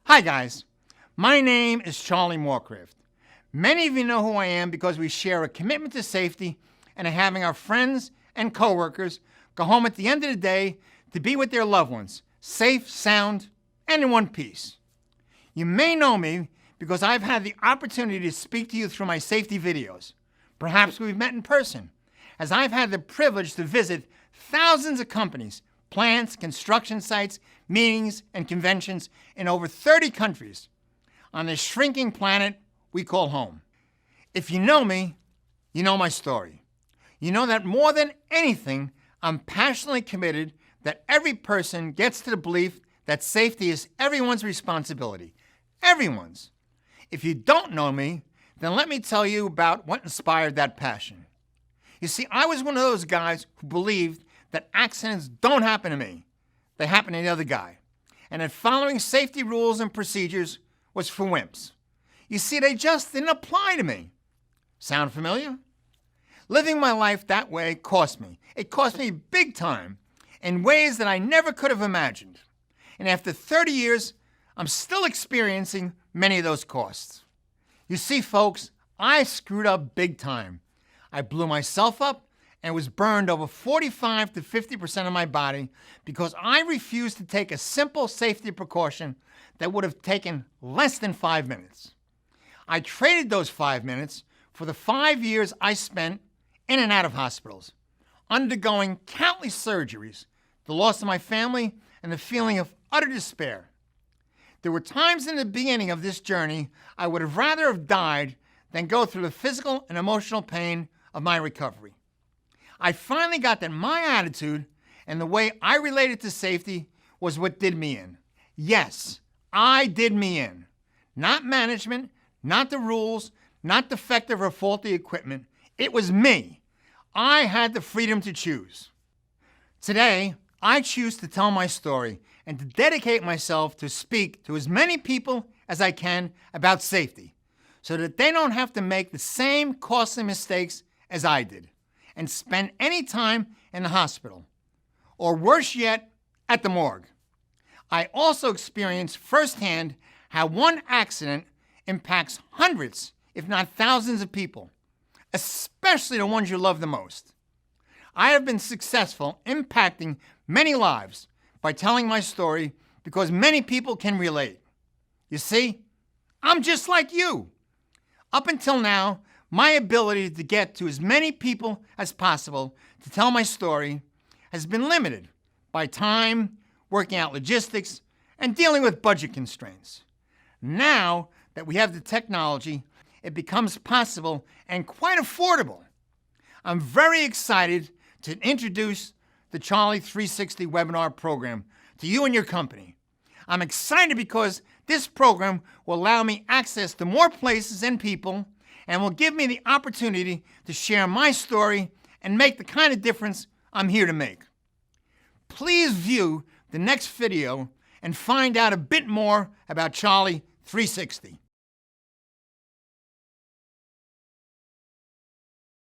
Hi guys, my name is Charlie Morecraft. Many of you know who I am because we share a commitment to safety and having our friends and coworkers go home at the end of the day to be with their loved ones, safe, sound, and in one piece. You may know me because I've had the opportunity to speak to you through my safety videos. Perhaps we've met in person, as I've had the privilege to visit thousands of companies, plants, construction sites, meetings, and conventions in over 30 countries on this shrinking planet we call home. If you know me, you know my story. You know that more than anything, I'm passionately committed that every person gets to the belief that safety is everyone's responsibility. Everyone's. If you don't know me, then let me tell you about what inspired that passion. You see, I was one of those guys who believed that accidents don't happen to me. They happen to the other guy. And that following safety rules and procedures was for wimps. You see, they just didn't apply to me. Sound familiar? Living my life that way cost me. It cost me big time in ways that I never could have imagined. And after 30 years, I'm still experiencing many of those costs. You see, folks, I screwed up big time. I blew myself up and was burned over 45 to 50% of my body because I refused to take a simple safety precaution that would have taken less than 5 minutes. I traded those 5 minutes for the 5 years I spent in and out of hospitals, undergoing countless surgeries, the loss of my family, and the feeling of utter despair. There were times in the beginning of this journey I would have rather have died than go through the physical and emotional pain of my recovery. I finally got that my attitude and the way I related to safety was what did me in. Yes, I did me in. Not management, not the rules, not defective or faulty equipment. It was me. I had the freedom to choose. Today, I choose to tell my story and to dedicate myself to speak to as many people as I can about safety so that they don't have to make the same costly mistakes as I did and spend any time in the hospital, or worse yet, at the morgue. I also experienced firsthand how one accident impacts hundreds, if not thousands of people, especially the ones you love the most. I have been successful impacting many lives by telling my story because many people can relate. You see, I'm just like you. Up until now, my ability to get to as many people as possible to tell my story has been limited by time, working out logistics, and dealing with budget constraints. Now that we have the technology, it becomes possible and quite affordable. I'm very excited to introduce the Charlie 360 webinar program to you and your company. I'm excited because this program will allow me access to more places and people and will give me the opportunity to share my story and make the kind of difference I'm here to make. Please view the next video and find out a bit more about Charlie 360.